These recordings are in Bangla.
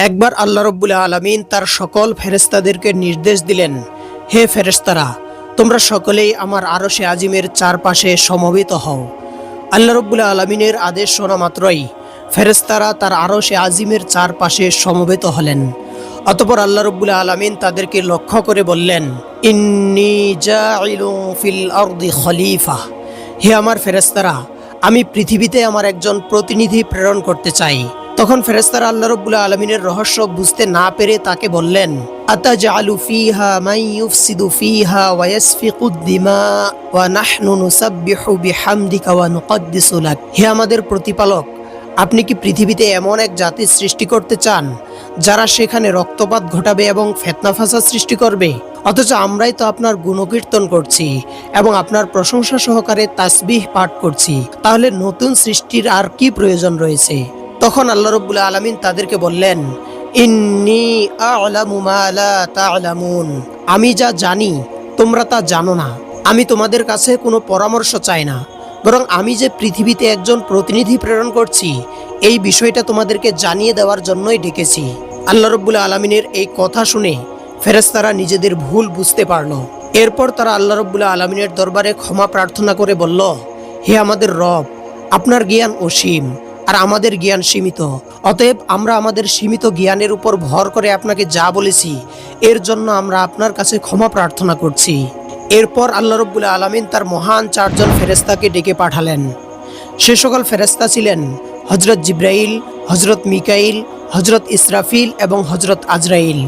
একবার আল্লাহ রাব্বুল আলামিন তার সকল ফেরেশতাদেরকে নির্দেশ দিলেন, হে ফেরেশতারা, তোমরা সকলেই আমার আরশে আজিমের চারপাশে সমবেত হও। আল্লাহ রাব্বুল আলামিনের আদেশ শোনা মাত্রই ফেরেশতারা তার আরশে আজিমের চারপাশে সমবেত হলেন। অতঃপর আল্লাহ রাব্বুল আলামিন তাদেরকে লক্ষ্য করে বললেন, ইন্নী জাইলুন ফিল আরদি খলিফা। হে আমার ফেরেশতারা, আমি পৃথিবীতে আমার একজন প্রতিনিধি প্রেরণ করতে চাই। তখন ফেরেশতারা আল্লাহ রাব্বুল আলামিনের রহস্য বুঝতে না পেরে তাকে বললেন, আতাজআলু ফিহা মান ইউফসিদু ফিহা ওয়া ইয়াসফিকুদ দিমা ওয়া নাহনু নুসাব্বিহু বিহামদিকা ওয়া নুকদ্দিসু লাক। হে আমাদের প্রতিপালক, আপনি কি পৃথিবীতে এমন এক জাতির সৃষ্টি করতে চান যারা সেখানে রক্তপাত ঘটাবে এবং ফিতনা ফাসাদ সৃষ্টি করবে? অথচ আমরাই তো আপনার গুণকীর্তন করছি এবং আপনার প্রশংসা সহকারে তাসবিহ পাঠ করছি। তাহলে নতুন সৃষ্টির আর কি প্রয়োজন রয়েছে? তখন আল্লাহ রাব্বুল আলামিন তাদেরকে বললেন, ইন্নী আ'লামু মা লা তা'লামুন। আমি যা জানি তোমরা তা জানো না। আমি তোমাদের কাছে কোনো পরামর্শ চাই না, বরং আমি যে পৃথিবীতে একজন প্রতিনিধি প্রেরণ করছি এই বিষয়টা তোমাদেরকে জানিয়ে দেওয়ার জন্যই ডেকেছি। আল্লাহ রাব্বুল আলামিনের এই কথা শুনে ফেরেশতারা নিজেদের ভুল বুঝতে পারল। এরপর তারা আল্লাহ রাব্বুল আলামিনের দরবারে ক্ষমা প্রার্থনা করে বলল, হে আমাদের রব, আপনার জ্ঞান অসীম আর আমাদের জ্ঞান সীমিত। অতএব আমরা আমাদের সীমিত জ্ঞানের উপর ভর করে আপনাকে যা বলেছি এর জন্য আমরা আপনার কাছে ক্ষমা প্রার্থনা করছি। এরপর আল্লাহ রাব্বুল আলামিন তার মহান চারজন ফেরেশতাকে ডেকে পাঠালেন। সে সকল ফেরেশতা ছিলেন হযরত জিবরাইল, হযরত মিকাইল, হযরত ইসরাফিল এবং হযরত আজরাইল।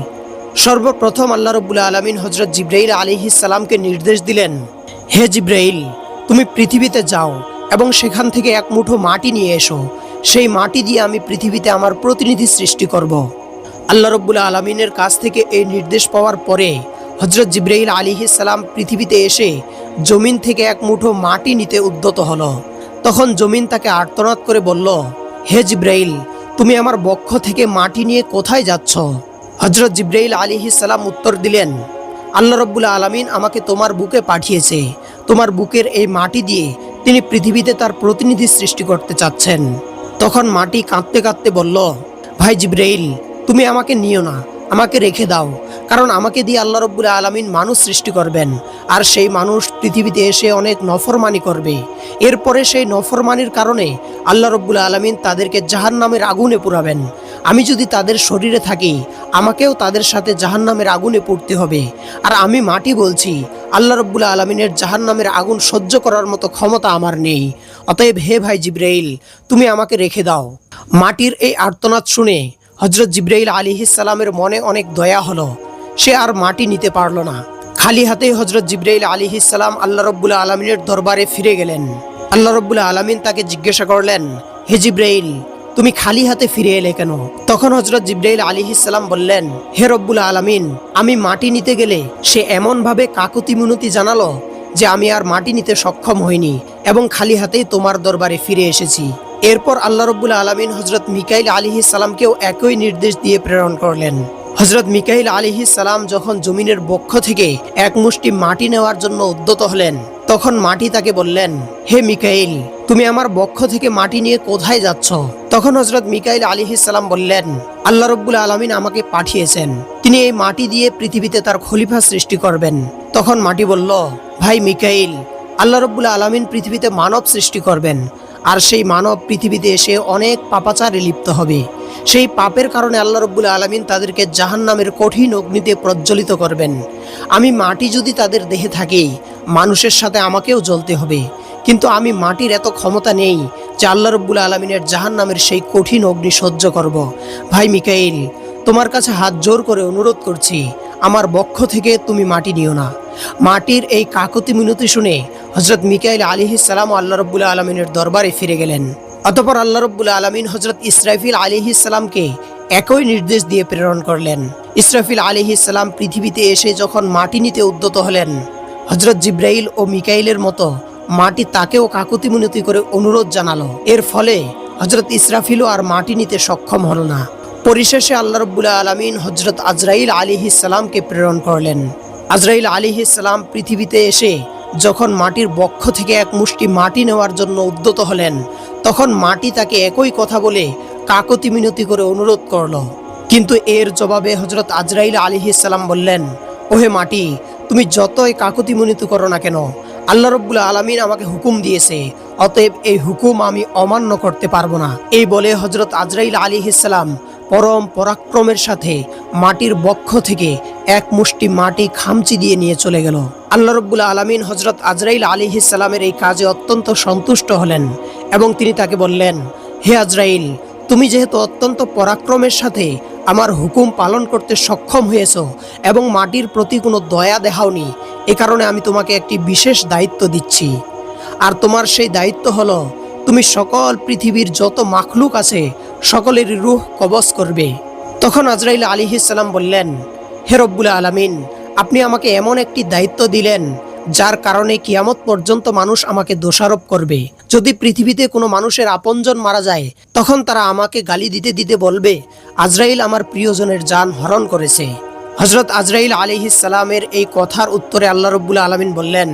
সর্বপ্রথম আল্লাহ রাব্বুল আলামিন হযরত জিবরাইল আলাইহিস সালামকে নির্দেশ দিলেন, হে জিবরাইল, তুমি পৃথিবীতে যাও এবং সেখান থেকে এক মুঠো মাটি নিয়ে এসো। সেই মাটি দিয়ে আমি পৃথিবীতে আমার প্রতিনিধি সৃষ্টি করব। আল্লাহ রাব্বুল আলামিনের কাছ থেকে এই নির্দেশ পাওয়ার পরে হযরত জিবরাইল আলাইহিস সালাম পৃথিবীতে এসে জমিন থেকে এক মুঠো মাটি নিতে উদ্যত হলো। তখন জমিন তাকে আর্তনাদ করে বলল, হে জিবরাইল, তুমি আমার বক্ষ থেকে মাটি নিয়ে কোথায় যাচ্ছ? হযরত জিবরাইল আলাইহিস সালাম উত্তর দিলেন, আল্লাহ রাব্বুল আলামিন আমাকে তোমার বুকে পাঠিয়েছে। তোমার বুকের এই মাটি দিয়ে তিনি পৃথিবীতে তার প্রতিনিধি সৃষ্টি করতে চাচ্ছেন। তখন মাটি কাঁদতে কাঁদতে বলল, ভাই জিবরাইল, তুমি আমাকে নিও না, আমাকে রেখে দাও, কারণ আমাকে দিয়ে আল্লাহ রাব্বুল আলামিন মানুষ সৃষ্টি করবেন আর সেই মানুষ পৃথিবীতে এসে অনেক নফরমানি করবে। এরপরে সেই নফরমানির কারণে আল্লাহ রাব্বুল আলামিন তাদেরকে জাহান্নামের আগুনে পুরাবেন। আমি যদি তাদের শরীরে থাকি আমাকেও তাদের সাথে জাহান্নামের আগুনে পুড়তে হবে। আর আমি মাটি বলছি, আল্লাহ রাব্বুল আলামিনের জাহান্নামের আগুন সহ্য করার মতো ক্ষমতা আমার নেই। অতএব হে ভাই জিবরাইল, তুমি আমাকে রেখে দাও। মাটির এই আর্তনাদ শুনে হযরত জিবরাইল আলাইহিস সালামের মনে অনেক দয়া হলো। সে আর মাটি নিতে পারল না। খালি হাতেই হযরত জিবরাইল আলাইহিস সালাম আল্লাহ রাব্বুল আলামিনের দরবারে ফিরে গেলেন। আল্লাহ রাব্বুল আলামিন তাকে জিজ্ঞাসা করলেন, হে জিবরাইল, তুমি খালি হাতে ফিরে এলে কেন? তখন হযরত জিবরাইল আলাইহিস সালাম বললেন, হে রব্বুল আলামিন, আমি মাটি নিতে গেলে সে এমন ভাবে কাকুতি মিনতি জানালো যে আমি আর মাটি নিতে সক্ষম হইনি এবং খালি হাতেই তোমার দরবারে ফিরে এসেছি। এরপর আল্লাহ রাব্বুল আলামিন হযরত মিকাইল আলাইহিস সালামকেও একই নির্দেশ দিয়ে প্রেরণ করলেন। হযরত মিকাইল আলাইহিস সালাম যখন জমিনের বক্ষ থেকে এক মুষ্টি মাটি নেওয়ার জন্য উদ্যত হলেন, তখন মাটি তাকে বললেন, হে মিকাইল, তুমি আমার বক্ষ থেকে মাটি নিয়ে কোথায় যাচ্ছ? তখন হযরত মিকাইল আলাইহিস সালাম বললেন, আল্লাহ রাব্বুল আলামিন আমাকে পাঠিয়েছেন, তিনি এই মাটি দিয়ে পৃথিবীতে তার খলিফা সৃষ্টি করবেন। তখন মাটি বলল, ভাই মিকাইল, আল্লাহ রাব্বুল আলামিন পৃথিবীতে মানব সৃষ্টি করবেন আর সেই মানব পৃথিবীতে এসে অনেক পাপাচারে লিপ্ত হবে। সেই পাপের কারণে আল্লাহ রাব্বুল আলামিন তাদেরকে জাহান্নামের কঠিন অগ্নিতে প্রজ্বলিত করবেন। আমি মাটি যদি তাদের দেহে থাকি মানুষের সাথে আমাকেও জ্বলতে হবে, কিন্তু আমি মাটির এত ক্ষমতা নেই যে আল্লাহ রাব্বুল আলামিনের জাহান্নামের সেই কঠিন অগ্নি সহ্য করব। ভাই মিকাইল, তোমার কাছে হাত জোর করে অনুরোধ করছি, আমার বক্ষ থেকে তুমি মাটি নিও না। মাটির এই কাকুতি মিনতি শুনে হযরত মিকাইল আলাইহিস সালাম আল্লাহ রাব্বুল আলামিনের দরবারে ফিরে গেলেন। অতঃপর আল্লাহ রাব্বুল আলামিন হযরত ইসরাফিল আলাইহিস সালামকে একই নির্দেশ দিয়ে প্রেরণ করলেন। ইসরাফিল আলাইহিস সালাম পৃথিবীতে এসে যখন মাটি নিতে উদ্যত হলেন, হযরত জিবরাইল ও মিকাইলের মতো মাটি তাকেও কাকুতি মিনতি করে অনুরোধ জানালো। এর ফলে হযরত ইসরাফিলও আর মাটি নিতে সক্ষম হল না। পরিশেষে আল্লাহ রাব্বুল আলামিন হযরত আজরাইল আলাইহিস সালামকে প্রেরণ করলেন। আজরাইল আলাইহিস সালাম পৃথিবীতে এসে যখন মাটির বক্ষ থেকে এক মুষ্টি মাটি নেওয়ার জন্য উদ্যত হলেন, তখন মাটি তাকে একই কথা বলে কাকুতি মিনতি করে অনুরোধ করল, কিন্তু এর জবাবে হযরত আজরাইল আলাইহিস সালাম বললেন, ওহে মাটি, তুমি যতই কাকুতি মিনতি করো না কেন, আল্লাহ রাব্বুল আলামিন আমাকে হুকুম দিয়েছে, অতএব এই হুকুম আমি অমান্য করতে পারবো না। এই বলে হযরত আজরাইল আলাইহিস সালাম পরম পরাক্রমের সাথে মাটির বক্ষ থেকে এক মুষ্টি মাটি খামচি দিয়ে নিয়ে চলে গেল। আল্লাহ রাব্বুল আলামিন হযরত আজরাইল আলাইহিস সালামের এই কাজে অত্যন্ত সন্তুষ্ট হলেন এবং তিনি তাকে বললেন, হে আজরাইল, তুমি যেহেতু অত্যন্ত পরাক্রমের সাথে আমার হুকুম পালন করতে সক্ষম হয়েছ এবং মাটির প্রতি কোনো দয়া দেখাওনি, এ কারণে আমি তোমাকে একটি বিশেষ দায়িত্ব দিচ্ছি। আর তোমার সেই দায়িত্ব হলো, তুমি সকল পৃথিবীর যত মাখলুক আছে সকলের রূহ কবজ করবে। তখন আজরাইল আলাইহিস সালাম বললেন, হে রব্বুল আলামিন, আপনি আমাকে এমন একটি দায়িত্ব দিলেন যার কারণে কিয়ামত পর্যন্ত মানুষ আমাকে দোষারোপ করবে। যদি পৃথিবীতে কোনো মানুষের আপনজন মারা যায়, তখন তারা আমাকে গালি দিতে দিতে বলবে, আজরাইল আমার প্রিয়জনের জান হরণ করেছে। হযরত আজরাইল আলাইহিস সালামের এই কথার উত্তরে আল্লাহ রাব্বুল আলামিন বললেন,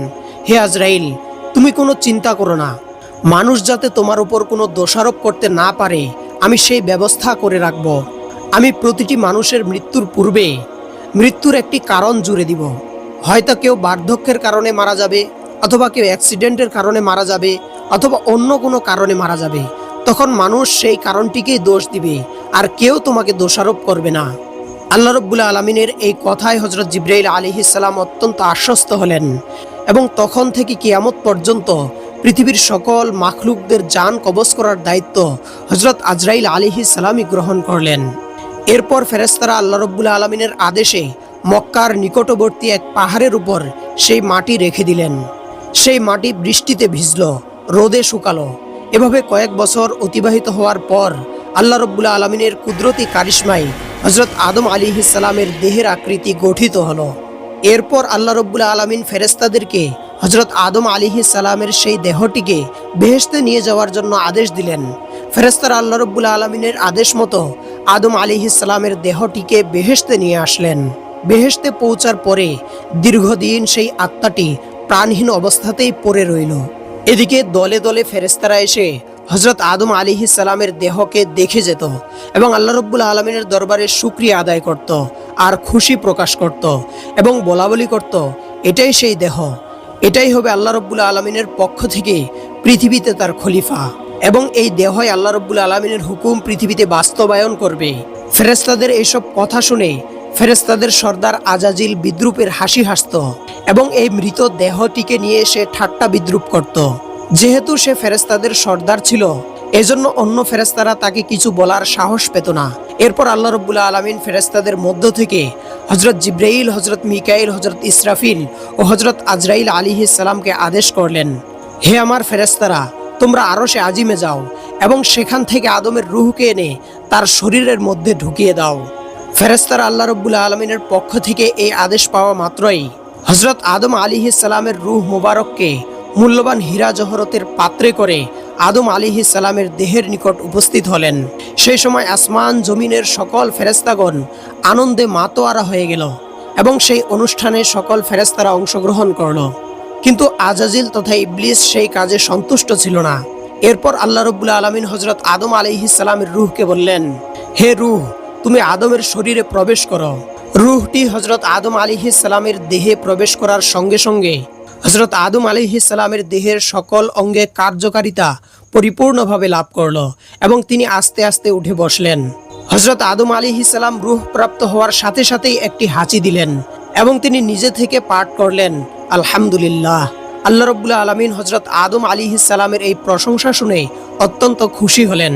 হে আজরাইল, তুমি কোনো চিন্তা করো না, মানুষ যাতে তোমার উপর কোনো দোষারোপ করতে না পারে আমি সেই ব্যবস্থা করে রাখব। আমি প্রতিটি মানুষের মৃত্যুর পূর্বে মৃত্যুর একটি কারণ জুড়ে দিব। হয়তো কেউ বার্ধক্যের কারণে মারা যাবে, অথবা কেউ অ্যাক্সিডেন্টের কারণে মারা যাবে, অথবা অন্য কোনো কারণে মারা যাবে। তখন মানুষ সেই কারণটিকেই দোষ দিবে, আর কেউ তোমাকে দোষারোপ করবে না। আল্লাহ রাব্বুল আলামিনের এই কথায় হযরত জিবরাইল আলাইহিস সালাম অত্যন্ত আশ্বস্ত হলেন এবং তখন থেকে কিয়ামত পর্যন্ত পৃথিবীর সকল মাখলুকদের জান কবজ করার দায়িত্ব হযরত আজরাইল আলাইহিস সালামই গ্রহণ করলেন। এরপর ফেরেশতারা আল্লাহ রাব্বুল আলামিনের আদেশে মক্কার নিকটবর্তী এক পাহাড়ের উপর সেই মাটি রেখে দিলেন। সেই মাটি বৃষ্টিতে ভিজল, রোদে শুকালো। এভাবে কয়েক বছর অতিবাহিত হওয়ার পর আল্লাহ রাব্বুল আলামিনের কুদরতি কারিশমায় হযরত আদম আলাইহিস সালামের দেহের আকৃতি গঠিত হলো। এরপর আল্লাহ রাব্বুল আলামিন ফেরেশতাদেরকে হযরত আদম আলাইহিস সালামের সেই দেহটিকে বেহেশতে নিয়ে যাওয়ার জন্য আদেশ দিলেন। ফেরেশতারা আল্লাহ রাব্বুল আলামিনের আদেশ মতো আদম আলাইহিস সালামের দেহটিকে বেহেশতে নিয়ে আসলেন। বেহেশতে পৌঁছার পরে দীর্ঘদিন সেই আত্মাটি প্রাণহীন অবস্থাতেই পড়ে রইল। এদিকে দলে দলে ফেরেশতারা এসে হযরত আদম আলাইহিস সালামের দেহকে দেখে যেত এবং আল্লাহ রাব্বুল আলামিনের দরবারে শুকরিয়া আদায় করত আর খুশি প্রকাশ করত এবং বলাবলি করত, এটাই সেই দেহ, এটাই হবে আল্লাহ রাব্বুল আলামিনের পক্ষ থেকে পৃথিবীতে তার খলিফা, এবং এই দেহই আল্লাহ রাব্বুল আলামিনের হুকুম পৃথিবীতে বাস্তবায়ন করবে। ফেরেশতাদের এইসব কথা শুনে ফেরেশতাদের সর্দার আজাজিল বিদ্রুপের হাসি হাসত এবং এই মৃত দেহটিকে নিয়ে সে ঠাট্টা বিদ্রুপ করত। যেহেতু সে ফেরেশতাদের সর্দার ছিল, এজন্য অন্য ফেরেশতারা তাকে কিছু বলার সাহস পেত না। এরপর আল্লাহ রাব্বুল আলামিন ফেরেশতাদের মধ্য থেকে হযরত জিবরাইল, হযরত মিকাইল, হযরত ইসরাফিল ও হযরত আজরাইল আলাইহিস সালামকে আদেশ করলেন, হে আমার ফেরেশতারা, তোমরা আরশে আজিমে যাও এবং সেখান থেকে আদমের রূহকে এনে তার শরীরের মধ্যে ঢুকিয়ে দাও। ফেরেশতারা আল্লাহ রাব্বুল আলামিনের পক্ষ থেকে এই আদেশ পাওয়া মাত্রই হযরত আদম আলাইহিস সালামের রূহ মোবারককে মূল্যবান হীরা জহরতের পাত্রে করে আদম আলাইহিস সালামের দেহের নিকট উপস্থিত হলেন। সেই সময় আসমান জমিনের সকল ফেরেশতাগণ আনন্দে মাতোয়ারা হয়ে গেল এবং সেই অনুষ্ঠানে সকল ফেরেশতারা অংশগ্রহণ করল। কিন্তু আজাজিল তথা ইবলিস সেই কাজে সন্তুষ্ট ছিল না। এরপর আল্লাহ রাব্বুল আলামিন হযরত আদম আলাইহিস সালামের রূহকে বললেন, হে রূহ, তুমি আদমের শরীরে প্রবেশ করো। রূহটি হযরত আদম আলাইহিস সালামের দেহে প্রবেশ করার সঙ্গে সঙ্গে হযরত আদম আলাইহিস সালামের দেহের সকল অঙ্গে কার্যকারিতা পরিপূর্ণভাবে লাভ করল এবং তিনি আস্তে আস্তে উঠে বসলেন। হযরত আদম আলাইহিস সালাম রূহ প্রাপ্ত হওয়ার সাথে সাথেই একটি হাঁচি দিলেন এবং তিনি নিজে থেকে পাঠ করলেন, আলহামদুলিল্লাহ। আল্লাহ রাব্বুল আলামিন হযরত আদম আলাইহিস সালামের এই প্রশংসা শুনে অত্যন্ত খুশি হলেন।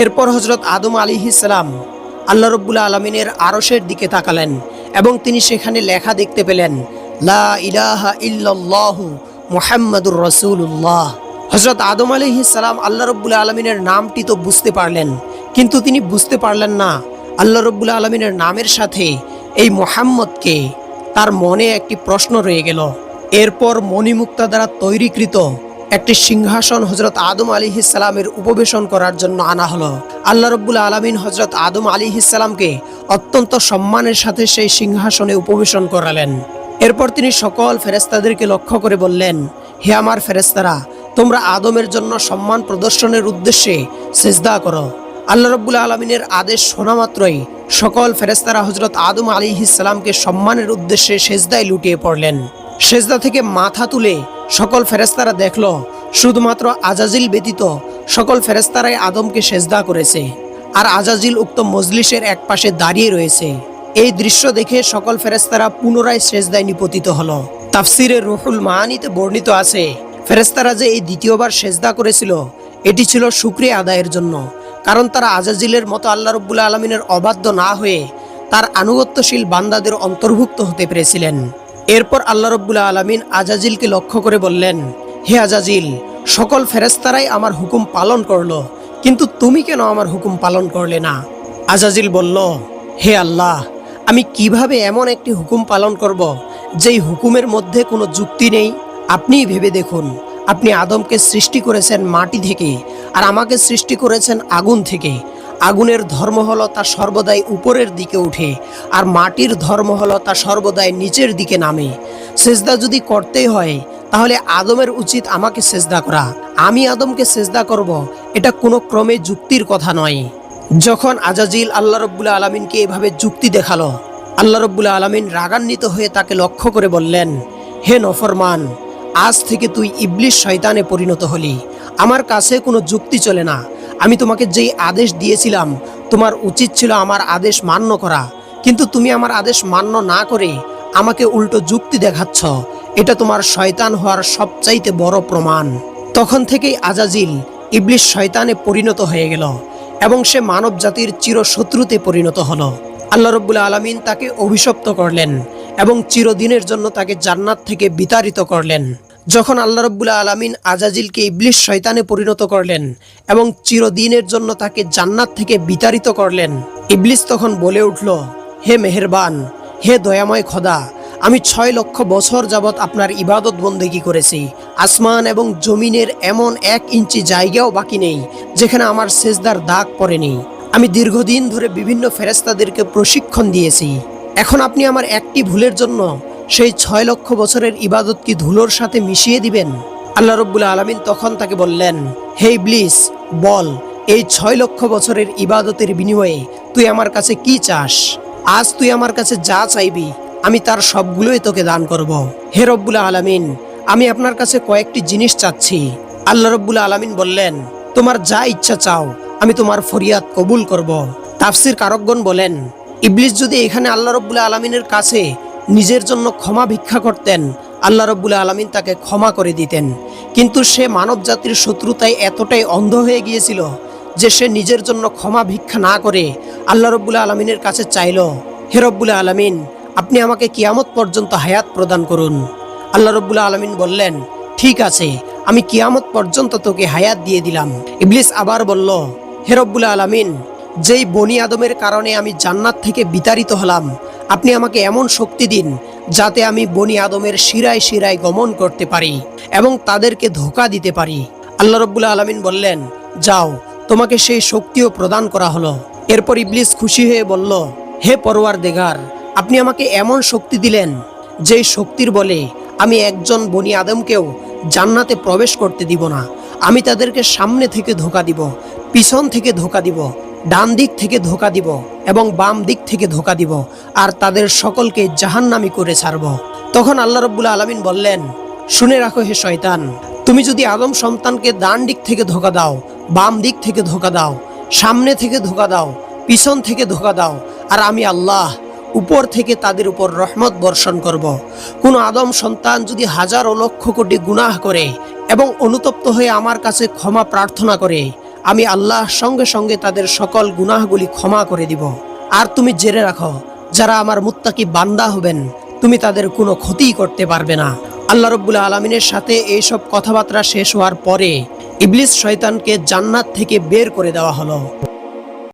এরপর হযরত আদম আলাইহিস সালাম আল্লাহ রাব্বুল আলামিনের আরশের দিকে তাকালেন এবং তিনি সেখানে লেখা দেখতে পেলেন, লা ইলাহা ইল্লাল্লাহু মুহাম্মাদুর রাসূলুল্লাহ। হযরত আদম আলাইহিস সালাম আল্লাহ রাব্বুল আলামিনের নামটি তো বুঝতে পারলেন, কিন্তু তিনি বুঝতে পারলেন না আল্লাহ রাব্বুল আলামিনের নামের সাথে এই মুহাম্মদকে। তার মনে একটি প্রশ্ন রয়ে গেল। এরপর মণিমুক্তা দ্বারা তৈরিকৃত একটি সিংহাসন হযরত আদম আলাইহিস সালামের উপবেশন করার জন্য আনা হলো। আল্লাহ রাব্বুল আলামিন হযরত আদম আলাইহিস সালামকে অত্যন্ত সম্মানের সাথে সেই সিংহাসনে উপবেশন করালেন। এরপর তিনি সকল ফেরেশতাদেরকে লক্ষ্য করে বললেন, হে আমার ফেরেশতারা, তোমরা আদমের জন্য সম্মান প্রদর্শনের উদ্দেশ্যে সিজদা করো। আল্লাহ রাব্বুল আলামিনের আদেশ শোনা মাত্রই সকল ফেরেশতারা হযরত আদম আলাইহিস সালামকে সম্মানের উদ্দেশ্যে সেজদায় লুটিয়ে পড়লেন। সেজদা থেকে মাথা তুলে সকল ফেরেশতারা দেখল শুধুমাত্র আজাজিল ব্যতীত সকল ফেরেশতারাই আদমকে সেজদা করেছে, আর আজাজিল উক্ত মজলিসের এক পাশে দাঁড়িয়ে রয়েছে। এই দৃশ্য দেখে সকল ফেরেশতারা পুনরায় সেজদায় নিপতিত হলো। তাফসিরে রুহুল মাআনিতে বর্ণিত আছে, ফেরেশতারা যে এই দ্বিতীয়বার সেজদা করেছিল এটি ছিল শুকরিয়া আদায়ের জন্য, কারণ তারা আজাজিলের মতো আল্লাহ রাব্বুল আলামিনের অবাধ্য না হয়ে তার আনুগত্যশীল বান্দাদের অন্তর্ভুক্ত হতে পেরেছিলেন। এরপর আল্লাহ রাব্বুল আলামিন আজাজিলকে লক্ষ্য করে বললেন, হে আজাজিল, সকল ফেরেশতারাই আমার হুকুম পালন করলো, কিন্তু তুমি কেন আমার হুকুম পালন করলে না? আজাজিল বলল, হে আল্লাহ, আমি কিভাবে এমন একটি হুকুম পালন করব যেই হুকুমের মধ্যে কোনো যুক্তি নেই? আপনিই ভেবে দেখুন, আপনি আদমকে সৃষ্টি করেছেন মাটি থেকে, আর আমাকে সৃষ্টি করেছেন আগুন থেকে। আগুনের ধর্ম হলো তা সর্বদাই উপরের দিকে উঠে, আর মাটির ধর্ম হলো তা সর্বদাই নিচের দিকে নামে। সেজদা যদি করতেই হয় তাহলে আদমের উচিত আমাকে সেজদা করা, আমি আদমকে সেজদা করব, এটা কোনো ক্রমে যুক্তির কথা নয়। যখন আজাজিল আল্লাহ রাব্বুল আলামিনকে এভাবে যুক্তি দেখালো, আল্লাহ রাব্বুল আলামিন রাগান্বিত হয়ে তাকে লক্ষ্য করে বললেন, হে নফরমান, আজ থেকে তুই ইবলিস শয়তানে পরিণত হলি। আমার কাছে কোনো যুক্তি চলে না। আমি তোমাকে যেই আদেশ দিয়েছিলাম তোমার উচিত ছিল আমার আদেশ মান্য করা, কিন্তু তুমি আমার আদেশ মান্য না করে আমাকে উল্টো যুক্তি দেখাচ্ছ। এটা তোমার শয়তান হওয়ার সবচাইতে বড় প্রমাণ। তখন থেকেই আজাজিল ইবলিস শয়তানে পরিণত হয়ে গেল এবং সে মানব জাতির চিরশত্রুতে পরিণত হলো। আল্লাহ রাব্বুল আলামিন তাকে অভিশপ্ত করলেন এবং চিরদিনের জন্য তাকে জান্নাত থেকে বিতাড়িত করলেন। যখন আল্লাহ রাব্বুল আলামিন আজাজিলকে ইবলিস শয়তানে পরিণত করলেন এবং চিরদিনের জন্য তাকে জান্নাত থেকে বিতাড়িত করলেন, ইবলিস তখন বলে উঠল, হে মেহেরবান, হে দয়াময় খোদা, আমি 6 লক্ষ বছর যাবৎ আপনার ইবাদত বন্দেগী করেছি। আসমান এবং জমিনের এমন 1 ইঞ্চি জায়গাও বাকি নেই যেখানে আমার সেজদার দাগ পড়েনি। আমি দীর্ঘদিন ধরে বিভিন্ন ফেরেশতাদেরকে প্রশিক্ষণ দিয়েছি। এখন আপনি আমার একটি ভুলের জন্য সেই 6 লক্ষ বছরের ইবাদত কি ধুলোর সাথে মিশিয়ে দিবেন? আল্লাহ রাব্বুল আলামিন তখন তাকে বললেন, হে ইবলিস, বল, এই 6 লক্ষ বছরের ইবাদতের বিনিময়ে তুই আমার কাছে কি চাস? আজ তুই আমার কাছে যা চাইবি আমি তার সবগুলোই তোকে দান করব। হে রব্বুল আলামিন, আমি আপনার কাছে কয়েকটি জিনিস চাচ্ছি। আল্লাহ রাব্বুল আলামিন বললেন, তোমার যা ইচ্ছা চাও, আমি তোমার ফরিয়াদ কবুল করব। তাফসির কারকগণ বলেন, ইবলিস যদি এখানে আল্লাহ রাব্বুল আলামিনের কাছে নিজের জন্য ক্ষমা ভিক্ষা করতেন, আল্লাহ রাব্বুল আলামিন তাকে ক্ষমা করে দিতেন। কিন্তু সে মানব জাতির শত্রুতায় এতটাই অন্ধ হয়ে গিয়েছিল যে সে নিজের জন্য ক্ষমা ভিক্ষা না করে আল্লাহ রাব্বুল আলামিনের কাছে চাইল, হে রব্বুল আলামিন, আপনি আমাকে কিয়ামত পর্যন্ত হায়াত প্রদান করুন। আল্লাহ রাব্বুল আলামিন বললেন, ঠিক আছে, আমি কিয়ামত পর্যন্ত তোকে হায়াত দিয়ে দিলাম। ইবলিস আবার বলল, হে রব্বুল আলামিন, যেই বনি আদমের কারণে আমি জান্নাত থেকে বিতাড়িত হলাম, আপনি আমাকে এমন শক্তি দিন যাতে আমি বনি আদমের শিরায় শিরায় গমন করতে পারি এবং তাদেরকে ধোঁকা দিতে পারি। আল্লাহ রাব্বুল আলামিন বললেন, যাও, তোমাকে সেই শক্তিও প্রদান করা হলো। এরপর ইবলিস খুশি হয়ে বলল, হে পরওয়ারদিগার, আপনি আমাকে এমন শক্তি দিলেন যেই শক্তির বলে আমি একজন বনি আদমকেও জান্নাতে প্রবেশ করতে দিব না। আমি তাদেরকে সামনে থেকে ধোঁকা দিব, পিছন থেকে ধোঁকা দিব, ডান দিক থেকে ধোঁকা দিব এবং বাম দিক থেকে ধোঁকা দিব, আর তাদের সকলকে জাহান্নামী করে ছাড়ব। তখন আল্লাহ রাব্বুল আলামিন বললেন, শুনে রাখো হে শয়তান, তুমি যদি আদম সন্তানকে ডান দিক থেকে ধোঁকা দাও, বাম দিক থেকে ধোঁকা দাও, সামনে থেকে ধোঁকা দাও, পিছন থেকে ধোঁকা দাও, আর আমি আল্লাহ উপর থেকে তাদের উপর রহমত বর্ষণ করব। কোন আদম সন্তান যদি হাজার ও লক্ষ কোটি গুনাহ করে এবং অনুতপ্ত হয়ে আমার কাছে ক্ষমা প্রার্থনা করে, আমি আল্লাহ সঙ্গে সঙ্গে তাদের সকল গুনাহগুলি ক্ষমা করে দিব। আর তুমি জেনে রাখো, যারা আমার মুত্তাকি বান্দা হবেন, তুমি তাদের কোনো ক্ষতি করতে পারবে না। আল্লাহ রাব্বুল আলামিনের সাথে এইসব কথাবার্তা শেষ হওয়ার পরে ইবলিস শয়তানকে জান্নাত থেকে বের করে দেওয়া হলো।